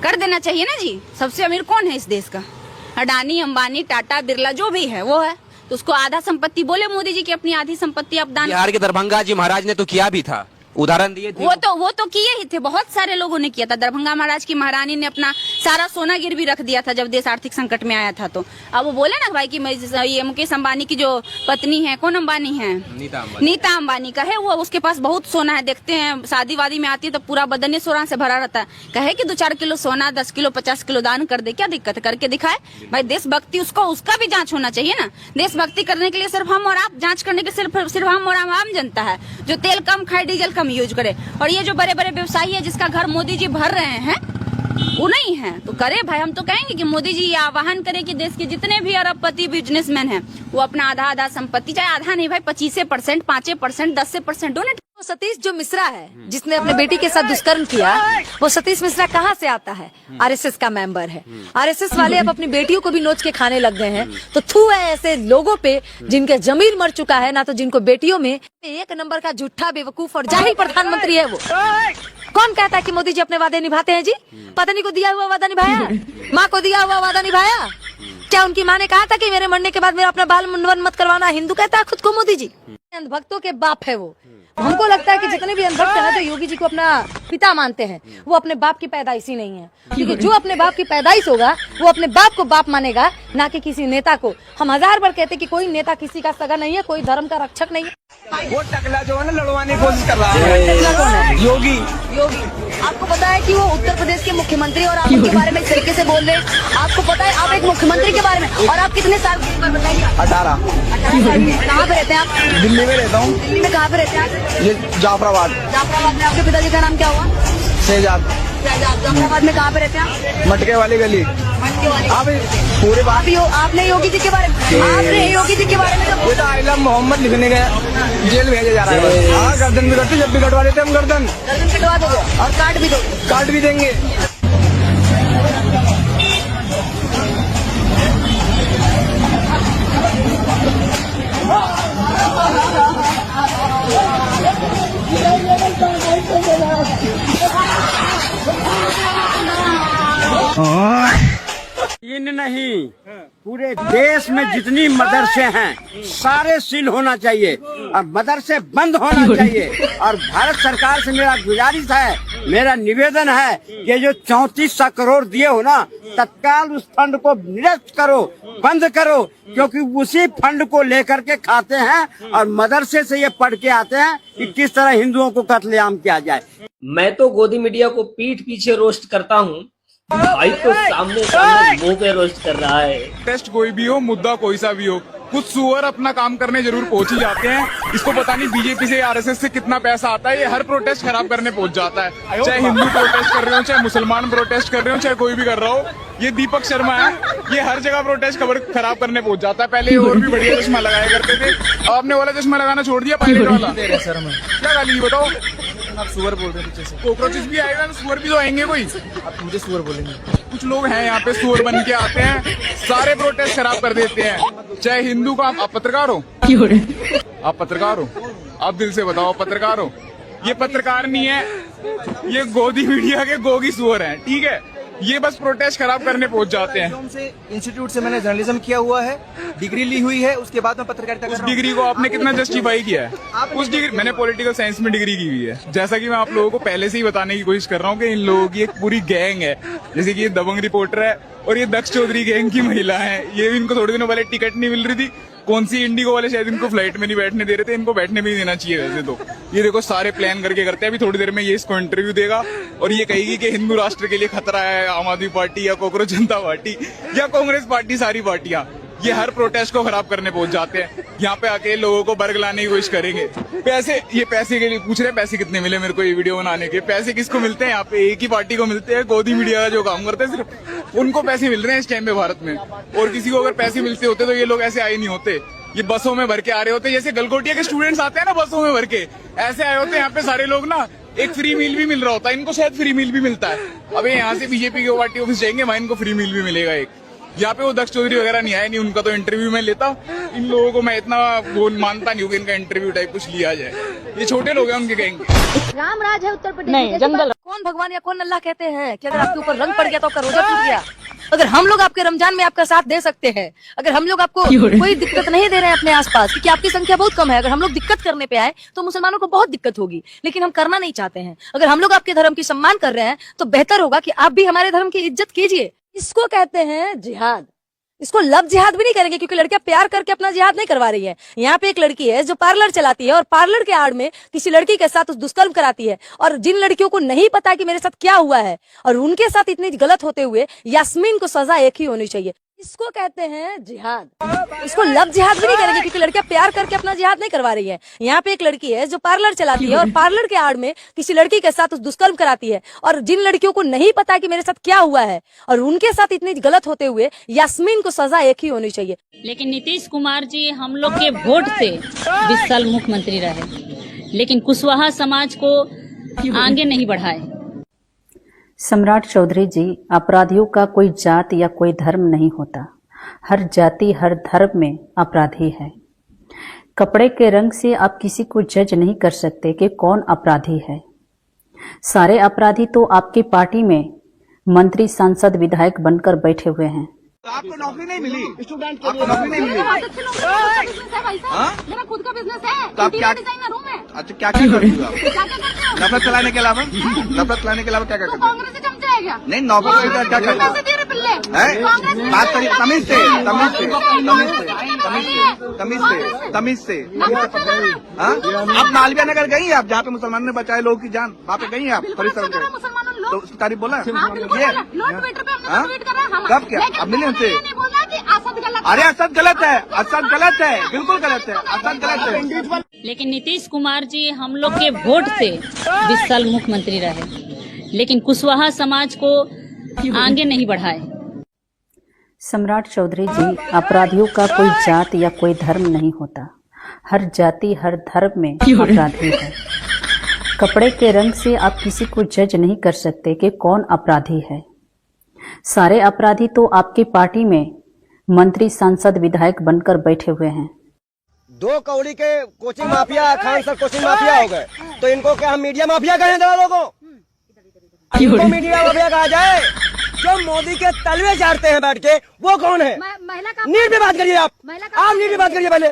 कर देना चाहिए ना जी। सबसे अमीर कौन है इस देश का? अडानी अंबानी टाटा बिरला जो भी है वो है, तो उसको आधा संपत्ति बोले मोदी जी की अपनी आधी संपत्ति आप दान। बिहार के दरभंगा जी महाराज ने तो किया भी था, उदाहरण दिए थे। वो तो किए ही थे, बहुत सारे लोगों ने किया था। दरभंगा महाराज की महारानी ने अपना सारा सोना गिरवी रख दिया था जब देश आर्थिक संकट में आया था। तो अब वो बोले ना भाई कि ये मुकेश अंबानी की जो पत्नी है, कौन अंबानी है, नीता अंबानी का है, वो उसके पास बहुत सोना है। देखते हैं शादी वादी में आती है तो पूरा बदन सोना से भरा रहता है। कहे कि 2-4 किलो सोना, 10 किलो 50 किलो दान कर दे, क्या दिक्कत है, करके दिखाए। भाई देशभक्ति उसका भी जांच होना चाहिए ना। देशभक्ति करने के लिए सिर्फ हम और आप, जांच करने के सिर्फ हम और आम जनता है जो तेल कम खाए, डीजल कम यूज करे। और ये जो बड़े बड़े व्यवसायी है जिसका घर मोदी जी भर रहे हैं वो नहीं है तो करे भाई। हम तो कहेंगे कि मोदी जी आह्वान करें कि देश के जितने भी अरबपति बिजनेसमैन हैं वो अपना आधा संपत्ति, चाहे आधा नहीं भाई 25%, 5%, 10% डोनेट। सतीश जो मिश्रा है जिसने अपने बेटी के साथ दुष्कर्म किया, वो सतीश मिश्रा कहाँ से आता है? RSS का मेंबर है। RSS वाले अब अपनी बेटियों को भी नोच के खाने लग गए हैं। तो थू है ऐसे लोगों पे जिनके जमीर मर चुका है ना, तो जिनको बेटियों में। एक नंबर का झूठा बेवकूफ और जाहिल प्रधानमंत्री है वो। कौन कहता है कि मोदी जी अपने वादे निभाते हैं जी? पत्नी को दिया हुआ वादा निभाया, माँ को दिया हुआ वादा निभाया। क्या उनकी माँ ने कहा था कि मेरे मरने के बाद मेरा अपना बाल मुंडन मत करवाना? हिंदू कहता है खुद को मोदी जी। अंधभक्तों के बाप है वो। हमको लगता है कि जितने भी अंधभक्त हैं जो योगी जी को अपना पिता मानते हैं, वो अपने बाप की पैदाइश ही नहीं है। क्योंकि जो अपने बाप की पैदाइश होगा वो अपने बाप को बाप मानेगा, ना कि किसी नेता को। हम 1000 बार कहते कि कोई नेता किसी का सगा नहीं है, कोई धर्म का रक्षक नहीं है। वो टकला जो है ना लड़वाने की कोशिश कर रहा है। टकला कौन है? योगी। आपको पता है कि वो उत्तर प्रदेश के मुख्यमंत्री और आप उनके बारे में इस तरीके से बोल रहे हैं। आपको पता है आप एक मुख्यमंत्री के बारे में, और आप कितने साल बताइए? 18। कहाँ पे रहते हैं आप? दिल्ली में रहता हूँ। दिल्ली में कहाँ पे रहते हैं? ये जाफराबाद। जाफराबाद में आपके पिताजी का नाम क्या हुआ? शहजाद। जाफराबाद में कहाँ पे रहते हैं आप? मटके वाली गली। आप पूरे बात आपने योगी जी के बारे में, आपने योगी जी के बारे में ये तो आइला मोहम्मद लिखने गए, जेल भेजा जा रहा है। हाँ गर्दन भी कटते, जब भी कटवा देते हम गर्दन कटवा दोगे और काट भी देंगे। इन नहीं, पूरे देश में जितनी मदरसे हैं सारे सील होना चाहिए और मदरसे बंद होना चाहिए। और भारत सरकार से मेरा गुजारिश है, मेरा निवेदन है कि जो 3400 करोड़ दिए हो ना, तत्काल उस फंड को निरस्त करो, बंद करो, क्योंकि उसी फंड को लेकर के खाते हैं और मदरसे से ये पढ़ के आते हैं कि किस तरह हिंदुओं को कत्लेआम किया जाए। मैं तो गोदी मीडिया को पीठ पीछे रोस्ट करता हूँ, भाई तो सामने मुंह पे रोस्ट कर रहा है। टेस्ट कोई भी हो, मुद्दा कोई सा भी हो, कुछ सुअर अपना काम करने जरूर पहुंच ही जाते हैं। इसको पता नहीं बीजेपी से RSS से कितना पैसा आता है, ये हर प्रोटेस्ट खराब करने पहुंच जाता है। चाहे हिंदू प्रोटेस्ट कर रहे हो, चाहे मुसलमान प्रोटेस्ट कर रहे हो, चाहे कोई भी कर रहा हो। ये दीपक शर्मा है, ये हर जगह प्रोटेस्ट खबर खराब करने पहुंच जाता है। पहले और भी बढ़िया चश्मा लगाया करते थे, अब आपने वाला चश्मा लगाना छोड़ दिया, पायलट वाला। क्या गाली बताओ? आप सुअर बोल रहे हैं, कॉकरोचेस भी आएगा तो सुअर भी तो आएंगे कोई। आप मुझे सुअर बोलेंगे। कुछ लोग हैं यहाँ पे सुअर बन के आते हैं, सारे प्रोटेस्ट खराब कर देते हैं। चाहे हिंदू का, आप पत्रकार हो? आप पत्रकार हो? आप दिल से बताओ, पत्रकार हो? ये पत्रकार नहीं है, ये गोदी मीडिया के गोगी सुअर हैं, ठीक है। ये बस प्रोटेस्ट खराब करने पहुंच जाते हैं। इंस्टीट्यूट से मैंने जर्नलिज्म किया हुआ है, डिग्री ली हुई है, उसके बाद मैं पत्रकारिता कर रहा हूं। डिग्री को आपने कितना जस्टिफाई किया है? उस डिग्री, मैंने पॉलिटिकल साइंस में डिग्री की हुई है। जैसा कि मैं आप लोगों को पहले से ही बताने की कोशिश कर रहा हूँ कि इन लोगों की एक पूरी गैंग है। जैसे कि ये दबंग रिपोर्टर है और ये दक्ष चौधरी गैंग की महिला है। ये इनको थोड़े दिनों पहले टिकट नहीं मिल रही थी, कौन सी इंडिगो वाले शायद इनको फ्लाइट में नहीं बैठने दे रहे थे, इनको बैठने भी नहीं देना चाहिए वैसे तो। ये देखो सारे प्लान करके करते हैं। अभी थोड़ी देर में ये इसको इंटरव्यू देगा और ये कहेगी कि हिंदू राष्ट्र के लिए खतरा है आम आदमी पार्टी या कॉकरोच जनता पार्टी या कांग्रेस पार्टी, सारी पार्टियां। ये हर प्रोटेस्ट को खराब करने पहुंच जाते हैं। यहाँ पे आके लोगों को बर्ग लाने की कोशिश करेंगे। ये पैसे के लिए पूछ रहे हैं, पैसे कितने मिले मेरे को ये वीडियो बनाने के। पैसे किसको मिलते हैं यहाँ पे? एक ही पार्टी को मिलते हैं, गोदी मीडिया का जो काम करते हैं सिर्फ उनको पैसे मिल रहे हैं इस टाइम पे भारत में। और किसी को अगर पैसे मिलते होते तो ये लोग ऐसे आए नहीं होते। ये बसों में भर के आ रहे होते, जैसे गलगोटिया के स्टूडेंट्स आते हैं ना बसों में भर के, ऐसे आए होते हैं यहाँ पे सारे लोग ना। एक फ्री मील भी मिल रहा होता है इनको, शायद फ्री मील भी मिलता है। अब यहाँ से बीजेपी के पार्टी ऑफिस जाएंगे, वहां इनको फ्री मील भी मिलेगा एक। यहाँ पे वो दक्ष चौधरी वगैरह नहीं आए, नहीं उनका तो इंटरव्यू मैं लेता। इन लोगों को मैं इतना वो मानता नहीं हूँ कि इनका इंटरव्यू टाइप कुछ लिया जाए। ये छोटे लोग हैं, उनके कहेंगे राम राज है उत्तर प्रदेश नहीं, जंगल। कौन भगवान या कौन अल्लाह कहते हैं कि अगर आपके ऊपर रंग पड़ गया तो आपका रोजा टूट गया? अगर हम लोग आपके रमजान में आपका साथ दे सकते हैं, अगर हम लोग आपको कोई दिक्कत नहीं दे रहे हैं अपने आसपास, क्योंकि आपकी संख्या बहुत कम है, अगर हम लोग दिक्कत करने पे आए तो मुसलमानों को बहुत दिक्कत होगी, लेकिन हम करना नहीं चाहते हैं। अगर हम लोग आपके धर्म की सम्मान कर रहे हैं तो बेहतर होगा कि आप भी हमारे धर्म की इज्जत कीजिए। इसको कहते हैं जिहाद। इसको लव जिहाद भी नहीं करेंगे, क्योंकि लड़कियां प्यार करके अपना जिहाद नहीं करवा रही है। यहाँ पे एक लड़की है जो पार्लर चलाती है और पार्लर के आड़ में किसी लड़की के साथ दुष्कर्म कराती है, और जिन लड़कियों को नहीं पता कि मेरे साथ क्या हुआ है और उनके साथ इतनी गलत होते हुए यास्मीन को सजा एक ही होनी चाहिए। इसको कहते हैं जिहाद। इसको लव जिहाद भी नहीं करेंगे, क्योंकि लड़कियां प्यार करके अपना जिहाद नहीं करवा रही है। यहाँ पे एक लड़की है जो पार्लर चलाती है और पार्लर के आड़ में किसी लड़की के साथ दुष्कर्म कराती है, और जिन लड़कियों को नहीं पता कि मेरे साथ क्या हुआ है और उनके साथ इतनी गलत होते हुए यास्मीन को सजा एक ही होनी चाहिए। लेकिन नीतीश कुमार जी हम लोग के वोट से 20 साल मुख्यमंत्री रहे, लेकिन कुशवाहा समाज को आगे नहीं बढ़ाए। सम्राट चौधरी जी, अपराधियों का कोई जात या कोई धर्म नहीं होता। हर जाति हर धर्म में अपराधी है। कपड़े के रंग से आप किसी को जज नहीं कर सकते कि कौन अपराधी है। सारे अपराधी तो आपकी पार्टी में मंत्री, सांसद, विधायक बनकर बैठे हुए हैं। आपको नौकरी नहीं मिली, स्टूडेंट के लिए नौकरी नहीं मिली। मेरा खुद का बिजनेस है, तो आप क्या डिजाइनर हूं मैं। अच्छा, क्या क्या करती हो आप? नफरत फैलाने के अलावा क्या करते हो? कांग्रेस से जम जाएगा। नहीं, नौकरी क्या करते हो? बात करिए तमीज से, तमीज से। आप मालविया नगर गई हैं, आप जहाँ पे मुसलमानों ने बचाए लोगों की जान, वहाँ पे गई हैं आप? तो उसकी तारीफ बोला ये कब क्या? अब मिले उनसे? अरे असद गलत है, असद गलत है, बिल्कुल गलत है, असद गलत है। लेकिन नीतीश कुमार जी हम लोग के वोट से 20 साल मुख्यमंत्री रहे, लेकिन कुशवाहा समाज को आगे नहीं बढ़ाए। सम्राट चौधरी जी, अपराधियों का कोई जात या कोई धर्म नहीं होता। हर जाति हर धर्म में अपराधी है। कपड़े के रंग से आप किसी को जज नहीं कर सकते कि कौन अपराधी है। सारे अपराधी तो आपकी पार्टी में मंत्री, सांसद, विधायक बनकर बैठे हुए हैं। 2 कौड़ी के coaching mafia, Khan sir coaching mafia हो गए, तो इनको क्या हम मीडिया माफिया कहें? दलालों को इनको मीडिया माफिया कहा जाए? जो मोदी के तलवे झाड़ते हैं बैठ के, वो कौन है? नीट पे बात करिए आप नीट पे बात करिए। पहले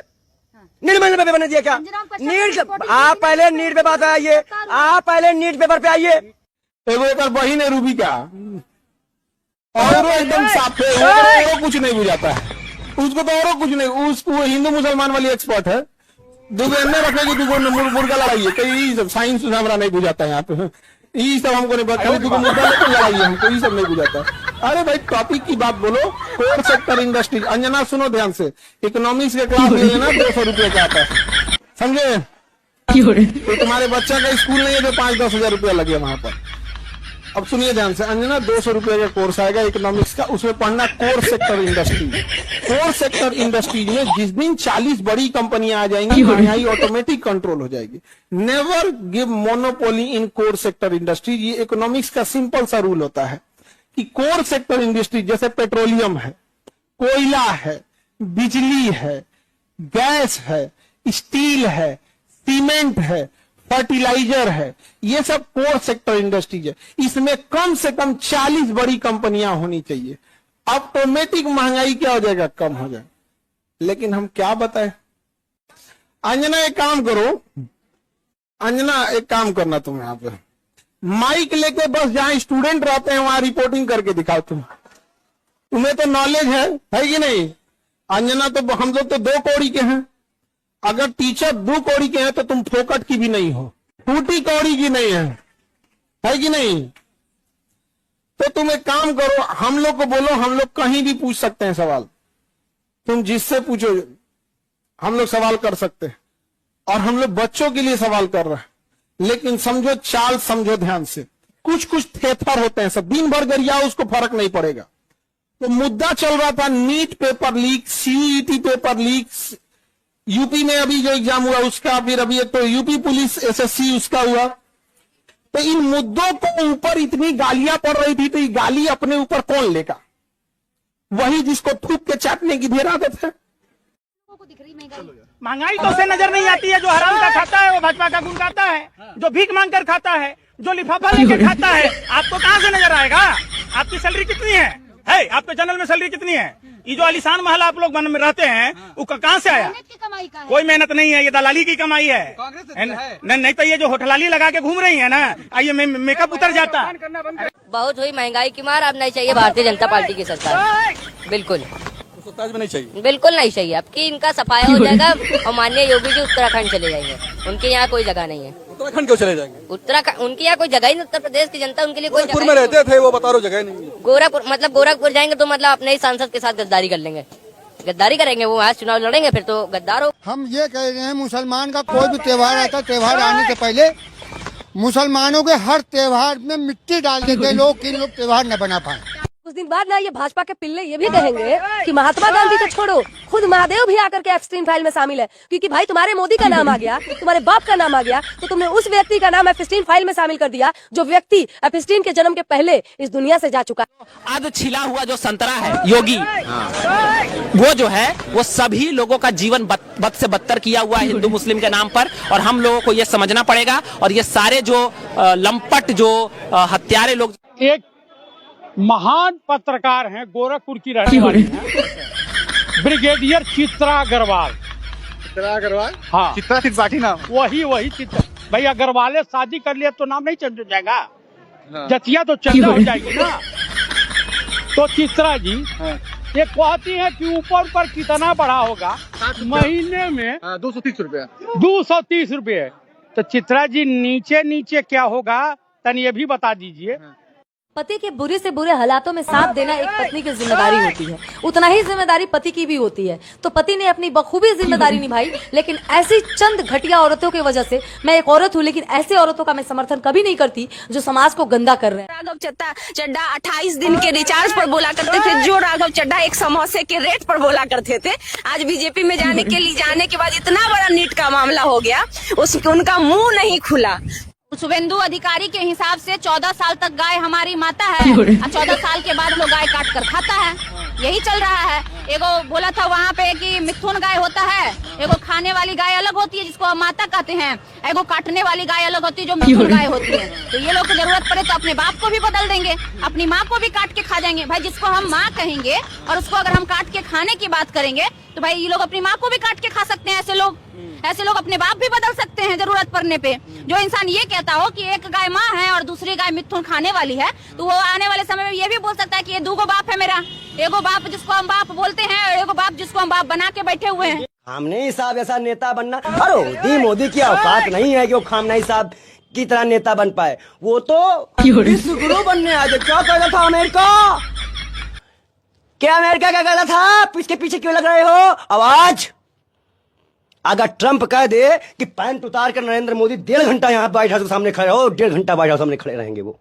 नीट मैंने पेपर नहीं दिया क्या? नीट आप पहले नीट पे बात आइए, आप पहले नीट पेपर पे आइए। एक बहिन है रूबी का, और वो एकदम साफ है, वो कुछ नहीं बुझाता है उसको, तो और कुछ नहीं। वो हिंदू मुसलमान वाली एक्सपर्ट है। दुगने रखेगी, दुगो मुर्गा लड़ाइए, कई सब साइंस हमारा नहीं बुझाता है यहाँ पे। ये सब हमको नहीं पता, खाली दुगो मुर्गा लेकर लड़ाइए, हमको ये सब नहीं बुझाता। अरे भाई, टॉपिक की बात बोलो। कोर सेक्टर इंडस्ट्री, अंजना सुनो ध्यान से, इकोनॉमिक्स के क्लास ले लेना, 200 रुपये का आता है, समझे? तो तुम्हारे बच्चा का स्कूल नहीं है जो 5-10 हजार रुपया लगे वहां पर। अब सुनिए ध्यान से, अंजना 200 रुपये का कोर्स आएगा इकोनॉमिक्स का, उसमें पढ़ना core sector industry. Core sector industries में जिस दिन 40 बड़ी कंपनियां आ जाएंगी, महंगाई ऑटोमेटिक कंट्रोल हो जाएगी। नेवर गिव मोनोपोली इन कोर सेक्टर इंडस्ट्री। ये इकोनॉमिक्स का सिंपल सा रूल होता है कि कोर सेक्टर इंडस्ट्री जैसे पेट्रोलियम है, कोयला है, बिजली है, गैस है, स्टील है, सीमेंट है, फर्टिलाइजर है, ये सब कोर सेक्टर इंडस्ट्रीज है। इसमें कम से कम 40 बड़ी कंपनियां होनी चाहिए। ऑटोमेटिक महंगाई क्या हो जाएगा? कम हो जाएगा। लेकिन हम क्या बताएं? अंजना एक काम करो, अंजना एक काम करना, तुम यहां पे माइक लेके बस जहां स्टूडेंट रहते हैं वहां रिपोर्टिंग करके दिखाओ। तुम्हें तो नॉलेज है कि नहीं? अंजना तो हम लोग तो 2 कौड़ी के हैं। अगर टीचर 2 कौड़ी के हैं तो तुम फोकट की भी नहीं हो, टूटी कौड़ी की नहीं है कि नहीं? तो तुम एक काम करो, हम लोग को बोलो, हम लोग कहीं भी पूछ सकते हैं सवाल तुम जिससे पूछो हम लोग सवाल कर सकते हैं, और हम लोग बच्चों के लिए सवाल कर रहे हैं। लेकिन समझो, चाल समझो ध्यान से, कुछ कुछ थेथर होते हैं सब, दिन भर गरिया उसको फर्क नहीं पड़ेगा। तो मुद्दा चल रहा था NEET paper leak, CET paper leak, UP में अभी जो एग्जाम हुआ उसका, फिर अभी एक तो यूपी पुलिस एसएससी उसका हुआ। तो इन मुद्दों को ऊपर इतनी गालियां पड़ रही थी, तो ये गाली अपने ऊपर कौन लेगा? वही जिसको थूक के चाटने की ढेर आदत है। महंगाई तो उसे नजर नहीं आती है जो हराम का खाता है, वो भाजपा का गुण गाता है। जो भीख मांग कर खाता है, जो लिफाफा लेकर खाता है, आपको कहाँ से नजर आएगा? आपकी सैलरी कितनी है? आपके चैनल में सैलरी कितनी है? ये जो आलीशान महल आप लोग में रहते हैं, वो कहाँ से आया? कोई मेहनत नहीं है, ये दलाली की कमाई है। नहीं तो ये जो होटलाली लगा के घूम रही है ना, ये मेकअप उतर जाता। बहुत हुई महंगाई की मार, अब नहीं चाहिए भारतीय जनता पार्टी की सरकार, बिल्कुल नहीं चाहिए, बिल्कुल नहीं चाहिए। अब की इनका सफाया हो जाएगा और माननीय योगी जी उत्तराखंड चले जाएंगे, उनके यहाँ कोई जगह नहीं है। उत्तराखंड क्यों चले जाएंगे? उत्तराखंड उनके यहाँ कोई जगह ही नहीं, उत्तर प्रदेश की जनता उनके लिए कोई गोरखपुर में रहते थे वो, बता रहे जगह नहीं। गोरखपुर जाएंगे तो मतलब अपने ही सांसद के साथ गद्दारी कर लेंगे, गद्दारी करेंगे, वो आज चुनाव लड़ेंगे फिर तो गद्दार हो। हम ये कह रहे हैं, मुसलमान का कोई भी त्योहार आता, त्योहार आने से पहले मुसलमानों के हर त्योहार में मिट्टी डाल देते लोग कि लोग त्योहार न बना पाए। कुछ दिन बाद ना ये भाजपा के पिल्ले ये भी कहेंगे कि महात्मा गांधी को छोड़ो, खुद महादेव भी आकर के एप्स्टीन फाइल में शामिल है, क्योंकि भाई तुम्हारे मोदी का नाम आ गया, तुम्हारे बाप का नाम आ गया, तो तुमने उस व्यक्ति का नाम एप्स्टीन फाइल में शामिल कर दिया जो व्यक्ति एप्स्टीन के जन्म के पहले इस दुनिया से जा चुका है। आज छिला हुआ जो संतरा है योगी, वो जो है वो सभी लोगों का जीवन बद से बदतर किया हुआ है हिंदू मुस्लिम के नाम पर, और हम लोगों को ये समझना पड़ेगा। और ये सारे जो लंपट जो हत्यारे लोग, एक महान पत्रकार हैं, गोरखपुर की रहने वाली हैं, ब्रिगेडियर चित्रा अग्रवाल। हाँ, चित्रा त्रिपाठी नाम, वही चित्रा। भाई अग्रवाल शादी कर लिया तो नाम नहीं चेंज हो जाएगा, जतिया तो चंदा हो जाएगी ना। तो चित्रा जी ये कहती है कि ऊपर कितना बढ़ा होगा, महीने में 230 रुपया। 230 रुपये। तो चित्रा जी नीचे क्या होगा तन ये भी बता दीजिए। पति के बुरे से बुरे हालातों में साथ देना एक पत्नी की जिम्मेदारी होती है, उतना ही जिम्मेदारी पति की भी होती है। तो पति ने अपनी बखूबी जिम्मेदारी निभाई, लेकिन ऐसी चंद घटिया औरतों की वजह से, मैं एक औरत हूँ लेकिन ऐसे औरतों का मैं समर्थन कभी नहीं करती जो समाज को गंदा कर रहे हैं। राघव चड्ढा 28 दिन के रिचार्ज पर बोला करते थे, जो राघव चड्ढा एक समोसे के रेट पर बोला करते थे, आज बीजेपी में जाने के बाद इतना बड़ा नीट का मामला हो गया, उनका मुंह नहीं खुला। शुभेंदु अधिकारी के हिसाब से 14 साल तक गाय हमारी माता है, और 14 साल के बाद लोग गाय काट कर खाता है, यही चल रहा है। एगो बोला था वहाँ पे कि मिथुन गाय होता है, एगो खाने वाली गाय अलग होती है जिसको हम माता कहते हैं, एगो काटने वाली गाय अलग होती है जो मिथुन गाय होती है। तो ये लोग को जरूरत पड़े तो अपने बाप को भी बदल देंगे, अपनी माँ को भी काट के खा जाएंगे। भाई जिसको हम माँ कहेंगे और उसको अगर हम काट के खाने की बात करेंगे तो भाई ये लोग अपनी माँ को भी काट के खा सकते हैं। ऐसे लोग अपने बाप भी बदल सकते हैं जरूरत पड़ने पे। जो इंसान ये कहता हो कि एक गाय माँ है और दूसरी गाय मिथुन खाने वाली है, तो वो आने वाले समय में ये भी बोल सकता है कि ये 2 बाप है मेरा, एगो बाप जिसको हम बाप बोलते हैं और एगो बाप जिसको हम बाप बना के बैठे हुए हैं। खामनेई साहब ऐसा नेता बनना, अरे मोदी की औकात नहीं है कि वो खामनेई साहब की तरह नेता बन पाए। वो तो विश्व गुरु बनने आ गए। क्या कहता था अमेरिका? क्या अमेरिका क्या कहता था? इसके पीछे क्यों लग रहे हो? आवाज अगर ट्रंप कह दे कि पैंट उतार कर नरेंद्र मोदी 1.5 घंटा यहाँ व्हाइट हाउस के सामने खड़े हो, 1.5 घंटा व्हाइट हाउस सामने खड़े रहेंगे। वो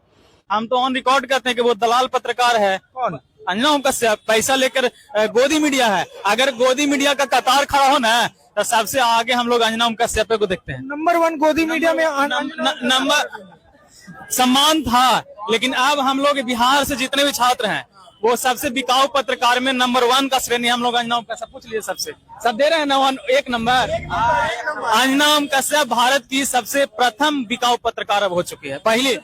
हम तो ऑन रिकॉर्ड करते हैं कि वो दलाल पत्रकार है। कौन? अंजना ओम कश्यप पैसा लेकर गोदी मीडिया है। अगर गोदी मीडिया का कतार खड़ा हो ना तो सबसे आगे हम लोग अंजना ओम कश्यप को देखते हैं। नंबर 1 गोदी मीडिया में नंबर सम्मान था, लेकिन अब हम लोग बिहार से जितने भी छात्र हैं वो सबसे बिकाऊ पत्रकार में नंबर 1 का श्रेणी हम लोग अंजना ओम कश्यप पूछ लिए, सबसे सब दे रहे हैं ना 1 नंबर। अंजना ओम कश्यप भारत की सबसे प्रथम बिकाऊ पत्रकार अब हो चुकी है। पहले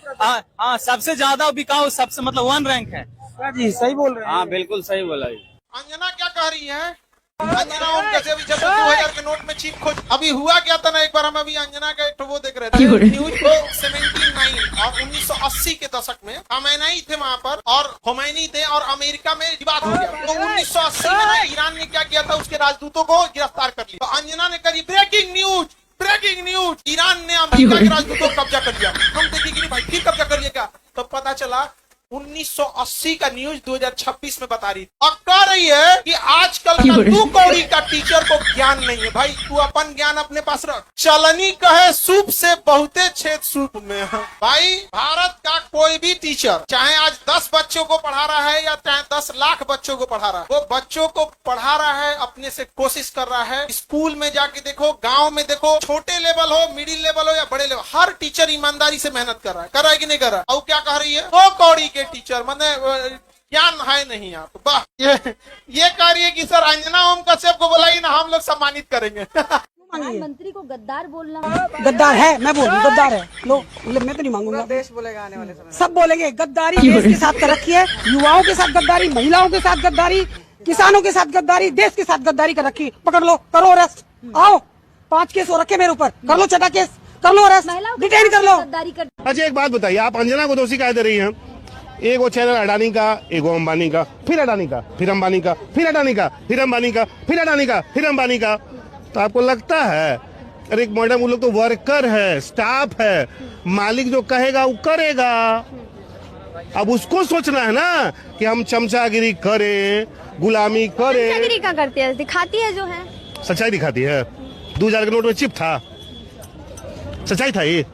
सबसे ज्यादा बिकाऊ, सबसे मतलब 1 रैंक है। जी सही बोल रहे हैं। हाँ बिल्कुल सही बोला। अंजना क्या कह रही है? अंजना ओम कश्यप जब 2000 के नोट में चीप खोज अभी हुआ क्या था ना, एक बार हम अभी अंजना का एक वो देख रहे थे न्यूज को 79 और 1980 के दशक में खमैनी थे वहाँ पर और खुमैनी थे और अमेरिका में विवाद हो गया। तो 1980 में ना ईरान ने क्या किया था, उसके राजदूतों को गिरफ्तार कर लिया। तो अंजना ने करी ब्रेकिंग न्यूज, ईरान ने अमेरिका के राजदूतों को कब्जा कर लिया। हम देखिए कि भाई फिर कब्जा कर लिया क्या? तब पता चला 1980 का न्यूज 2026 में बता रही और कह रही है कि आजकल का 2 कौड़ी का टीचर को ज्ञान नहीं है। भाई तू अपन ज्ञान अपने पास रख। चलनी कहे सूप से बहुते छेद सूप में है। भाई भारत का कोई भी टीचर चाहे आज 10 बच्चों को पढ़ा रहा है या चाहे 10 लाख बच्चों को पढ़ा रहा है, वो बच्चों को पढ़ा रहा है, अपने से कोशिश कर रहा है। स्कूल में जाके देखो, गाँव में देखो, छोटे लेवल हो, मिडिल लेवल हो या बड़े लेवल, हर टीचर ईमानदारी से मेहनत कर रहा है कि नहीं कर रहा है। और क्या कह रही है 2 कौड़ी के टीचर, माने ज्ञान है नहीं आप। वाह, ये कह रही है कि सर अंजना ओम कश्यप को बुलाइए ना, हम लोग सम्मानित करेंगे। प्रधानमंत्री को गद्दार बोलना गद्दार है, मैं बोल रही हूँ गद्दार है। लो मैं तो नहीं मांगूंगा, देश बोलेगा आने वाले समय सब बोलेंगे गद्दारी देश के साथ कर रखी है, युवाओं के साथ गद्दारी, महिलाओं के साथ गद्दारी, किसानों के साथ गद्दारी, देश के साथ गद्दारी कर रखी। पकड़ लो, करो अरेस्ट, आओ 5 केस हो रखे मेरे ऊपर, कर लो छठा केस, कर लो अरेस्ट, डिटेन कर लो। अच्छा एक बात बताइए, आप अंजना को दोषी कह दे रही हैं? एक वो चैनल अडानी का, एक वो अंबानी का, फिर अडानी का, फिर अंबानी का, फिर अडानी का, फिर अंबानी का, फिर अडानी का, फिर अंबानी का। तो आपको लगता है अरे मैडम वो लोग तो वर्कर है, स्टाफ है, मालिक जो कहेगा वो करेगा। अब उसको सोचना है ना कि हम चमचागिरी करें, गुलामी करें। चमचागिरी क्या करती है, दिखाती है जो है, सच्चाई दिखाती है। 2000 के नोट में चिप था, सच्चाई था ये।